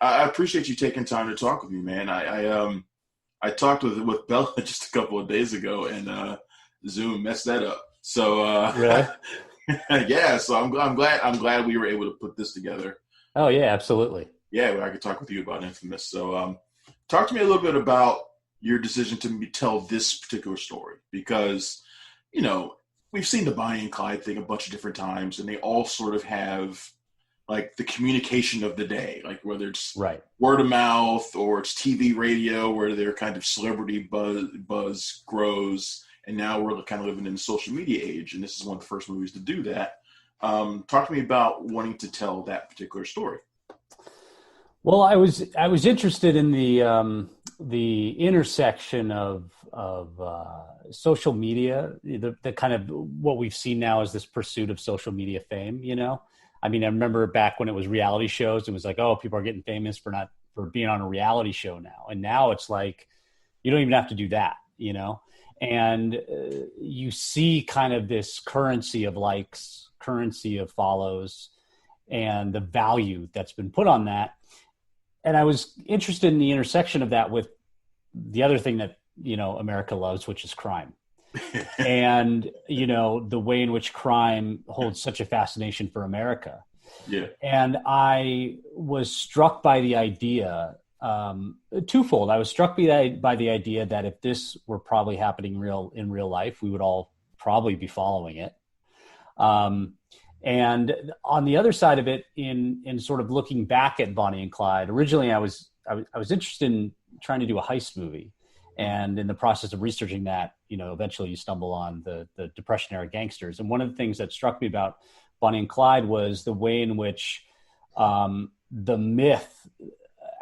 I appreciate you taking time to talk with me, man. I talked with Bella just a couple of days ago, and Zoom messed that up. So Really? yeah, so I'm glad we were able to put this together. Oh yeah, absolutely. Yeah, I could talk with you about Infamous. So talk to me a little bit about your decision to tell this particular story, because we've seen the Bonnie and Clyde thing a bunch of different times, and they all sort of have like the communication of the day, like whether it's Right. word of mouth or it's TV, radio, where their kind of celebrity buzz grows. And now we're kind of living in the social media age, and this is one of the first movies to do that. Talk to me about wanting to tell that particular story. Well, I was interested in the intersection of social media, the kind of what we've seen now is this pursuit of social media fame. I mean, I remember back when it was reality shows, it was like, oh, people are getting famous for being on a reality show now, and now it's like you don't even have to do that, and you see kind of this currency of likes, currency of follows, and the value that's been put on that. And I was interested in the intersection of that with the other thing that, America loves, which is crime. And, the way in which crime holds such a fascination for America. Yeah. And I was struck by the idea, twofold. I was struck by the idea that if this were probably happening in real life, we would all probably be following it. And on the other side of it, in sort of looking back at Bonnie and Clyde, originally I was interested in trying to do a heist movie. And in the process of researching that, eventually you stumble on the Depression era gangsters. And one of the things that struck me about Bonnie and Clyde was the way in which the myth,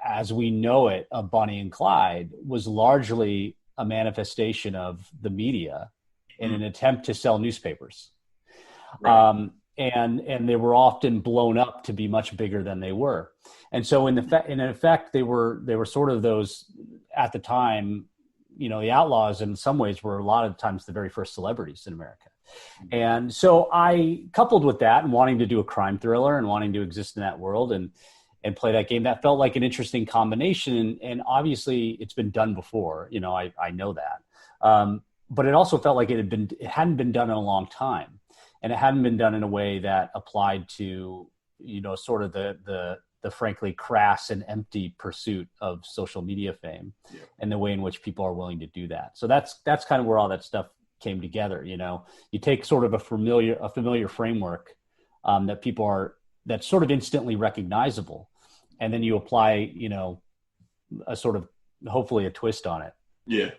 as we know it, of Bonnie and Clyde was largely a manifestation of the media in an attempt to sell newspapers. Right. And they were often blown up to be much bigger than they were. And so in effect, they were sort of those at the time, the outlaws in some ways were a lot of times the very first celebrities in America. And so I, coupled with that and wanting to do a crime thriller and wanting to exist in that world and play that game, that felt like an interesting combination. And obviously it's been done before, I know that. But it also felt like it hadn't been done in a long time. And it hadn't been done in a way that applied to, sort of the frankly crass and empty pursuit of social media fame, yeah, and the way in which people are willing to do that. So that's kind of where all that stuff came together. You take sort of a familiar framework that's sort of instantly recognizable, and then you apply, a sort of hopefully a twist on it. Yeah.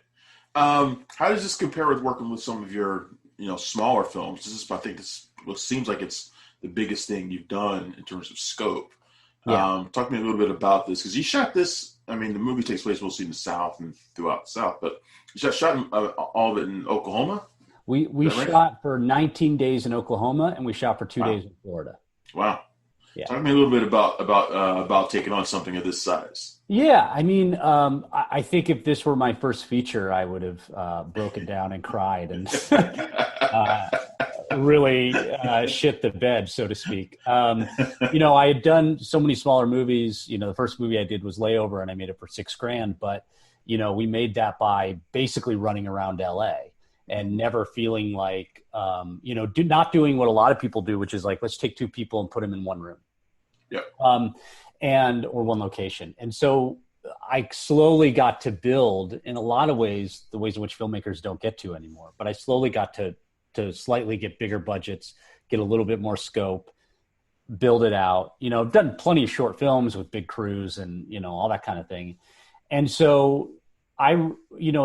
How does this compare with working with some of your smaller films? I think this seems like it's the biggest thing you've done in terms of scope. Yeah. Talk to me a little bit about this, because you shot this. I mean, the movie takes place mostly in the South and throughout the South, but you shot all of it in Oklahoma. We shot right? for 19 days in Oklahoma, and we shot for 2 days in Florida. Wow. Yeah. Talk to me a little bit about taking on something of this size. Yeah, I mean, I think if this were my first feature, I would have broken down and cried and really shit the bed, so to speak. I had done so many smaller movies. The first movie I did was Layover, and I made it for $6,000. But we made that by basically running around LA and never feeling like, not doing what a lot of people do, which is like, let's take two people and put them in one room. Yeah. Or one location. And so I slowly got to build, in a lot of ways, the ways in which filmmakers don't get to anymore. But I slowly got to slightly get bigger budgets, get a little bit more scope, build it out. I've done plenty of short films with big crews and, all that kind of thing. And so at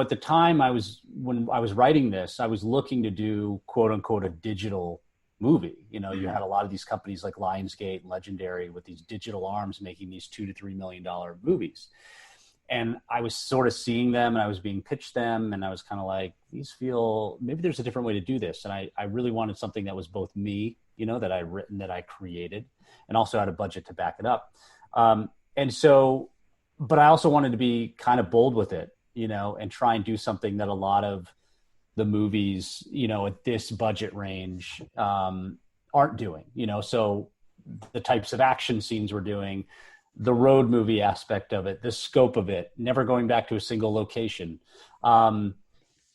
the time when I was writing this, I was looking to do quote unquote a digital movie. You had a lot of these companies like Lionsgate and Legendary with these digital arms making these $2 to $3 million movies. And I was sort of seeing them, and I was being pitched them, and I was kind of like, maybe there's a different way to do this. And I really wanted something that was both me, that I written, that I created, and also had a budget to back it up. But I also wanted to be kind of bold with it, and try and do something that a lot of the movies, at this budget range aren't doing, so the types of action scenes we're doing, the road movie aspect of it, the scope of it, never going back to a single location.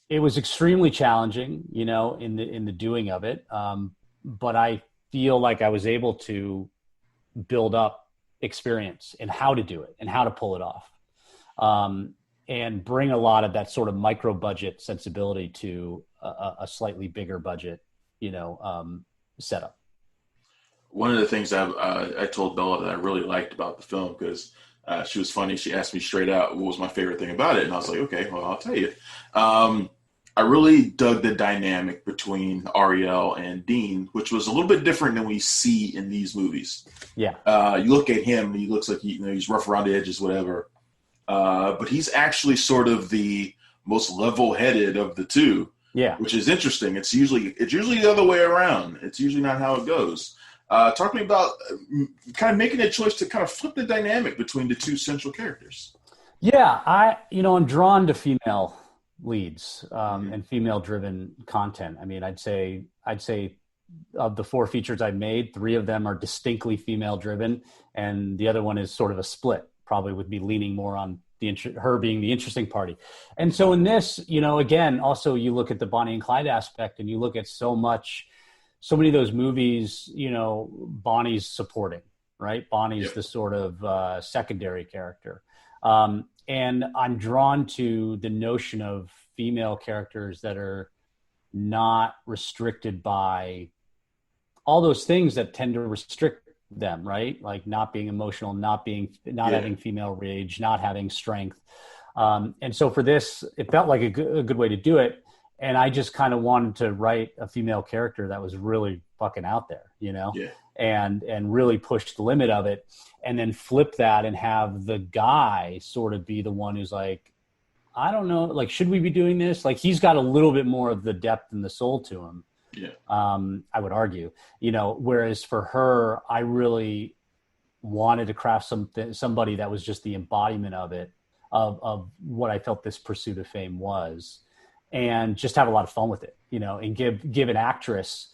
It was extremely challenging, in the doing of it. But I feel like I was able to build up experience in how to do it and how to pull it off. And bring a lot of that sort of micro budget sensibility to a slightly bigger budget, setup. One of the things I told Bella that I really liked about the film, because she was funny. She asked me straight out what was my favorite thing about it. And I was like, okay, well, I'll tell you. I really dug the dynamic between Ariel and Dean, which was a little bit different than we see in these movies. Yeah. You look at him, and he looks like he's rough around the edges, whatever. But he's actually sort of the most level-headed of the two. Yeah. Which is interesting. It's usually the other way around. It's usually not how it goes. Talk to me about kind of making a choice to kind of flip the dynamic between the two central characters. Yeah, I'm drawn to female leads and female-driven content. I mean, I'd say of the 4 features I've made, 3 of them are distinctly female-driven, and the other one is sort of a split. Probably would be leaning more on her being the interesting party. And so in this, again, also you look at the Bonnie and Clyde aspect, and you look at so many of those movies, Bonnie's supporting, right? Bonnie's the sort of secondary character. And I'm drawn to the notion of female characters that are not restricted by all those things that tend to restrict them, right? Like not being emotional, not having female rage, not having strength. And so for this, it felt like a good way to do it. And I just kind of wanted to write a female character that was really fucking out there, and really push the limit of it, and then flip that and have the guy sort of be the one who's like, I don't know, like, should we be doing this? Like, he's got a little bit more of the depth and the soul to him. Yeah. I would argue, whereas for her, I really wanted to craft somebody that was just the embodiment of it, of what I felt this pursuit of fame was, and just have a lot of fun with it, and give an actress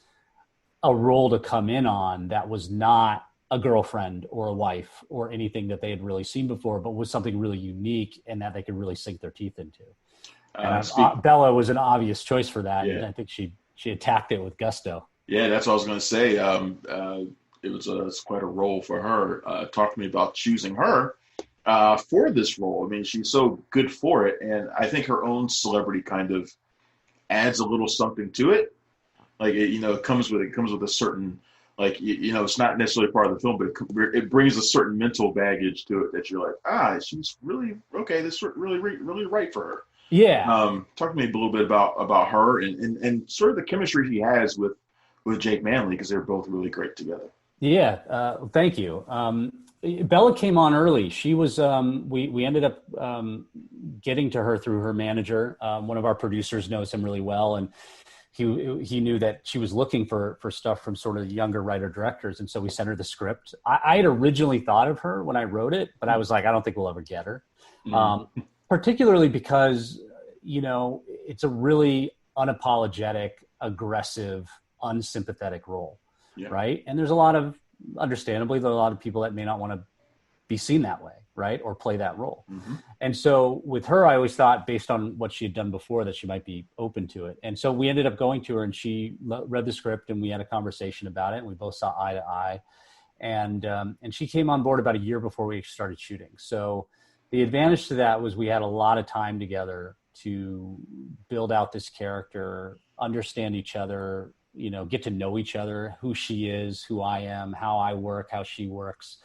a role to come in on that was not a girlfriend or a wife or anything that they had really seen before, but was something really unique and that they could really sink their teeth into. Bella was an obvious choice for that. Yeah. And I think she attacked it with gusto. Yeah, that's what I was going to say. It was quite a role for her. Talk to me about choosing her for this role. I mean, she's so good for it, and I think her own celebrity kind of adds a little something to it. Like, it comes with a certain, like, it's not necessarily part of the film, but it brings a certain mental baggage to it that you're like, she's really okay. This is really right for her. Yeah. Talk to me a little bit about her and sort of the chemistry she has with Jake Manley, because they're both really great together. Yeah. Thank you. Bella came on early. She was, we ended up getting to her through her manager. One of our producers knows him really well, and he knew that she was looking for stuff from sort of younger writer directors. And so we sent her the script. I had originally thought of her when I wrote it, but I was like, I don't think we'll ever get her. Mm-hmm. Particularly because, it's a really unapologetic, aggressive, unsympathetic role. Yeah. Right. And there's understandably, there are a lot of people that may not want to be seen that way. Right. Or play that role. Mm-hmm. And so with her, I always thought, based on what she had done before, that she might be open to it. And so we ended up going to her, and she read the script, and we had a conversation about it, and we both saw eye to eye. And she came on board about a year before we started shooting. So the advantage to that was we had a lot of time together to build out this character, understand each other, get to know each other, who she is, who I am, how I work, how she works.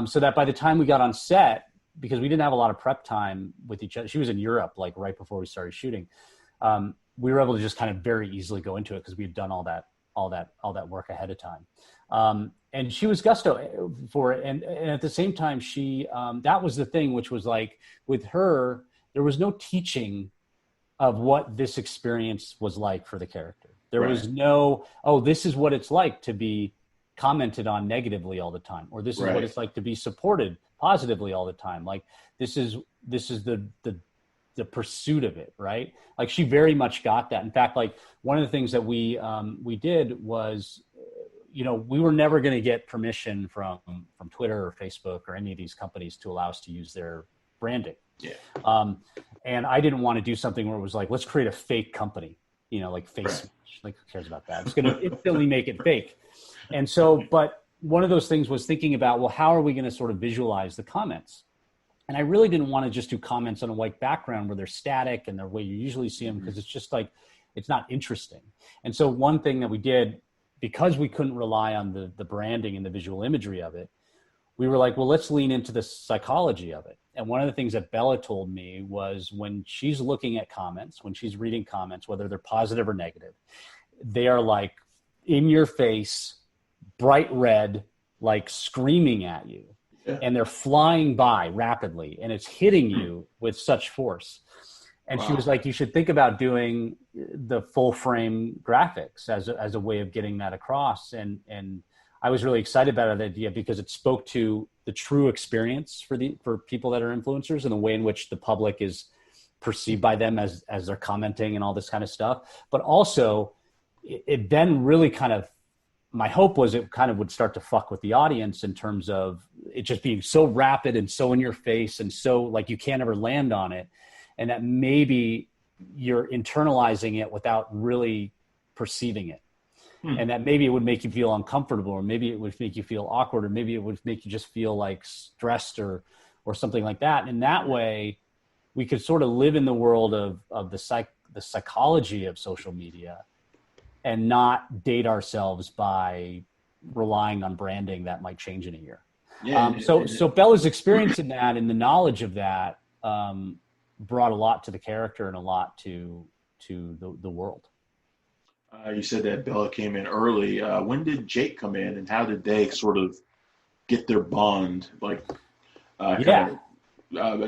So that by the time we got on set, because we didn't have a lot of prep time with each other, she was in Europe, like right before we started shooting. We were able to just kind of very easily go into it because we had done all that work ahead of time. And she was gusto for it. And at the same time, she, that was the thing, which was like with her, there was no teaching of what this experience was like for the character. There was no, this is what it's like to be commented on negatively all the time, or this is what it's like to be supported positively all the time. Like this is the pursuit of it, right? Like she very much got that. In fact, like one of the things that we did was, we were never going to get permission from Twitter or Facebook or any of these companies to allow us to use their branding. Yeah. And I didn't want to do something where it was like, let's create a fake company, like Face. Like, who cares about that? It's going to instantly make it fake. And so, but one of those things was thinking about, well, how are we going to sort of visualize the comments? And I really didn't want to just do comments on a white background where they're static and the way you usually see them, because it's just like, it's not interesting. And so one thing that we did, because we couldn't rely on the branding and the visual imagery of it, we were like, well, let's lean into the psychology of it. And one of the things that Bella told me was when she's looking at comments, when she's reading comments, whether they're positive or negative, they are like in your face, bright red, like screaming at you. Yeah. And they're flying by rapidly and it's hitting you with such force. And she was like, you should think about doing the full frame graphics as a way of getting that across. And I was really excited about that idea because it spoke to the true experience for people that are influencers and the way in which the public is perceived by them as they're commenting and all this kind of stuff. But also it then really kind of, my hope was it kind of would start to fuck with the audience in terms of it just being so rapid and so in your face and so like you can't ever land on it. And that maybe you're internalizing it without really perceiving it. And that maybe it would make you feel uncomfortable, or maybe it would make you feel awkward, or maybe it would make you just feel like stressed or something like that. And in that way, we could sort of live in the world of the psychology of social media and not date ourselves by relying on branding that might change in a year. Yeah, so Bella's experience in that and the knowledge of that brought a lot to the character and a lot to the world. You said that Bella came in early. When did Jake come in, and how did they sort of get their bond, in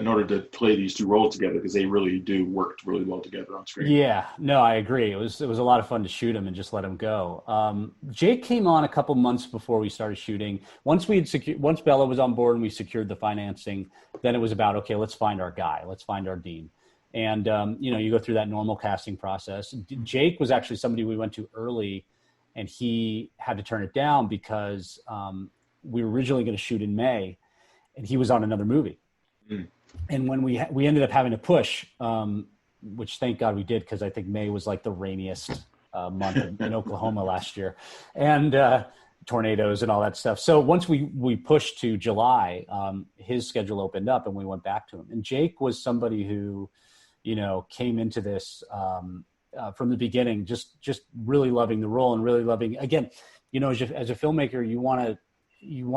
order to play these two roles together? Because they really do work really well together on screen. Yeah, no, I agree. It was a lot of fun to shoot him and just let him go. Jake came on a couple months before we started shooting. Once Bella was on board and we secured the financing, then it was about, okay, let's find our guy, let's find our Dean. And, you go through that normal casting process. Jake was actually somebody we went to early, and he had to turn it down because we were originally going to shoot in May, and he was on another movie. Mm. And when we ended up having to push, which thank God we did, because I think May was like the rainiest month in Oklahoma last year, and tornadoes and all that stuff. So once we pushed to July, his schedule opened up and we went back to him. And Jake was somebody who, came into this from the beginning, just really loving the role and really loving, again, as a filmmaker, you want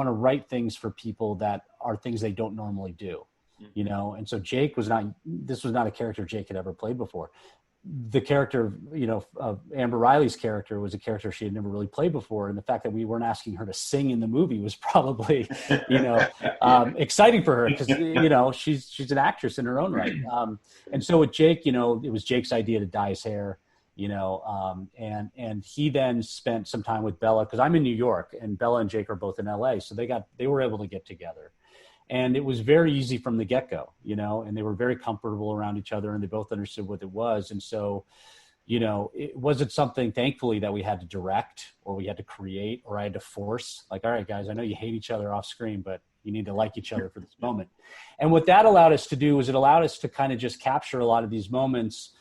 to write things for people that are things they don't normally do, and so this was not a character Jake had ever played before. The character, of Amber Riley's character was a character she had never really played before. And the fact that we weren't asking her to sing in the movie was probably, exciting for her because, she's an actress in her own right. And so with Jake, it was Jake's idea to dye his hair, and he then spent some time with Bella because I'm in New York and Bella and Jake are both in LA. So they were able to get together. And it was very easy from the get-go, and they were very comfortable around each other and they both understood what it was. And so, it wasn't something, thankfully, that we had to direct or we had to create or I had to force. Like, all right, guys, I know you hate each other off screen, but you need to like each other for this moment. And what that allowed us to do was it allowed us to kind of just capture a lot of these moments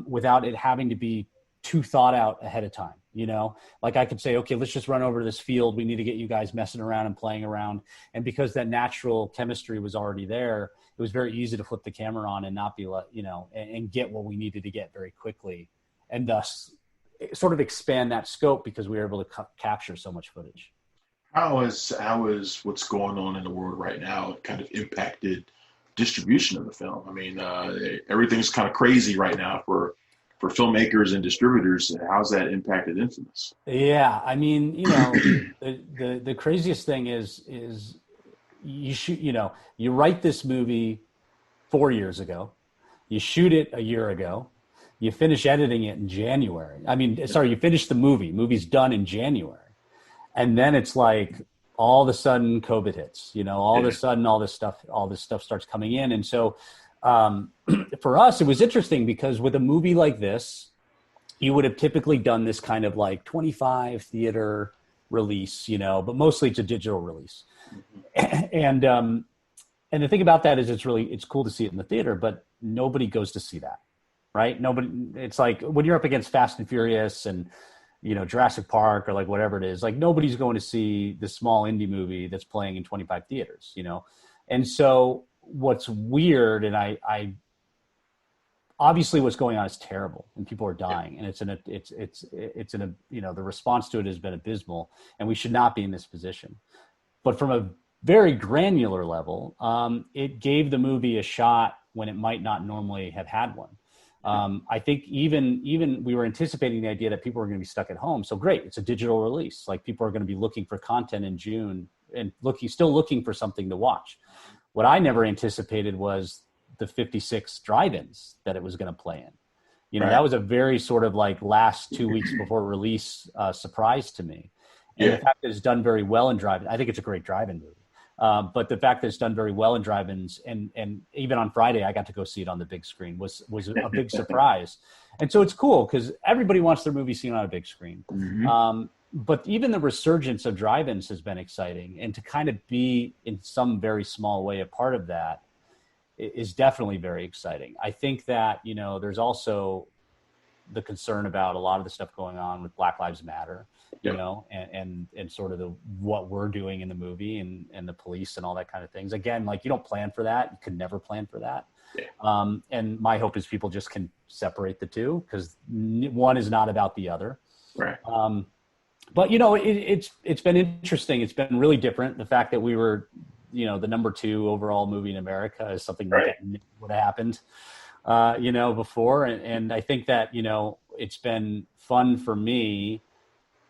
without it having to be too thought out ahead of time. Like I could say, okay, let's just run over to this field. We need to get you guys messing around and playing around. And because that natural chemistry was already there, it was very easy to flip the camera on and not be like, and get what we needed to get very quickly. And thus sort of expand that scope because we were able to capture so much footage. How is what's going on in the world right now kind of impacted distribution of the film? I mean, everything's kind of crazy right now for filmmakers and distributors. How's that impacted Infamous? Yeah, I mean, the craziest thing is you shoot, you write this movie 4 years ago, you shoot it a year ago, you finish editing it in January. You finish the movie. Movie's done in January, and then it's like all of a sudden COVID hits. All of a sudden all this stuff starts coming in, and so. For us, it was interesting because with a movie like this, you would have typically done this kind of like 25 theater, release, but mostly it's a digital release. And the thing about that is it's cool to see it in the theater, but nobody goes to see that, right? Nobody. It's like when you're up against Fast and Furious and Jurassic Park or like whatever it is, like nobody's going to see the small indie movie that's playing in 25 theaters, And so what's weird, and I obviously what's going on is terrible and people are dying, and it's the response to it has been abysmal, and we should not be in this position. But from a very granular level, it gave the movie a shot when it might not normally have had one. I think even we were anticipating the idea that people were going to be stuck at home. So great, it's a digital release. Like people are going to be looking for content in June and still looking for something to watch. What I never anticipated was the 56 drive-ins that it was going to play in. Right. That was a very sort of like last 2 weeks before release surprise to me. And the fact that it's done very well in drive-in, I think it's a great drive-in movie. But the fact that it's done very well in drive-ins, and even on Friday, I got to go see it on the big screen, was a big surprise. And so it's cool because everybody wants their movie seen on a big screen. Mm-hmm. But even the resurgence of drive-ins has been exciting. And to kind of be in some very small way a part of that is definitely very exciting. I think that, there's also the concern about a lot of the stuff going on with Black Lives Matter. And sort of what we're doing in the movie and the police and all that kind of things. Again, like you don't plan for that. You could never plan for that. Yeah. And my hope is people just can separate the two because one is not about the other. Right. But it's been interesting. It's been really different. The fact that we were, the number 2 overall movie in America is something that would have happened, before. And I think that, it's been fun for me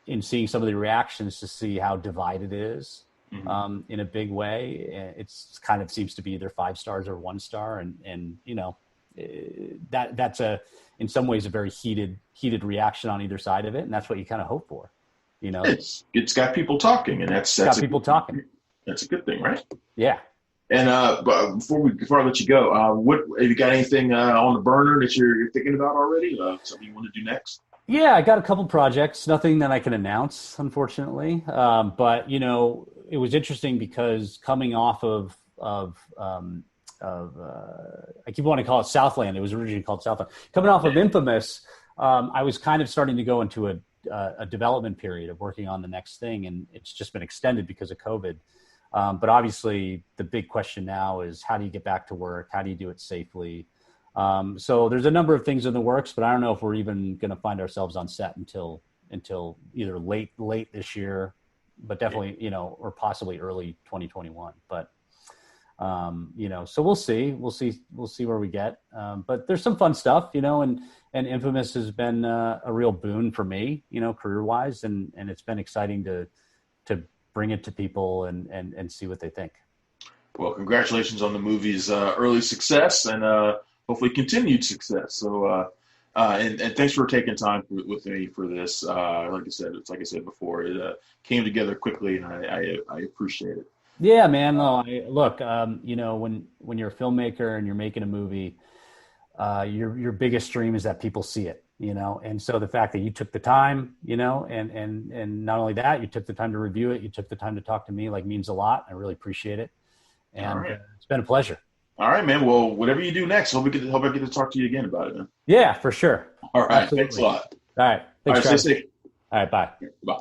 in seeing some of the reactions to see how divided it is, in a big way. It's kind of seems to be either 5 stars or 1 star. And that's in some ways a very heated reaction on either side of it. And that's what you kind of hope for, It's got people talking, and that's got people talking. That's a good thing, right? Yeah. And but before I let you go, what have you got anything on the burner that you're thinking about already? Something you want to do next? Yeah, I got a couple projects. Nothing that I can announce, unfortunately. But it was interesting because coming off of I keep wanting to call it Southland. It was originally called Southland. Coming off of Infamous, I was kind of starting to go into a development period of working on the next thing, and it's just been extended because of COVID. But obviously, the big question now is how do you get back to work? How do you do it safely? So there's a number of things in the works, but I don't know if we're even going to find ourselves on set until either late this year, but definitely, or possibly early 2021. But, so we'll see where we get. But there's some fun stuff, and Infamous has been a real boon for me, career wise. And it's been exciting to bring it to people and see what they think. Well, congratulations on the movie's early success and hopefully continued success. So, and thanks for taking time with me for this. Like I said before, it came together quickly, and I appreciate it. Yeah, man. No, look, when you're a filmmaker and you're making a movie, your biggest dream is that people see it, and so the fact that you took the time, and not only that, you took the time to review it, you took the time to talk to me, means a lot. I really appreciate it. And it's been a pleasure. All right, man. Well, whatever you do next, hope I get to talk to you again about it, man. Yeah, for sure. All right. Absolutely. Thanks a lot. All right. Thanks, Stay safe. All right. Bye. Bye.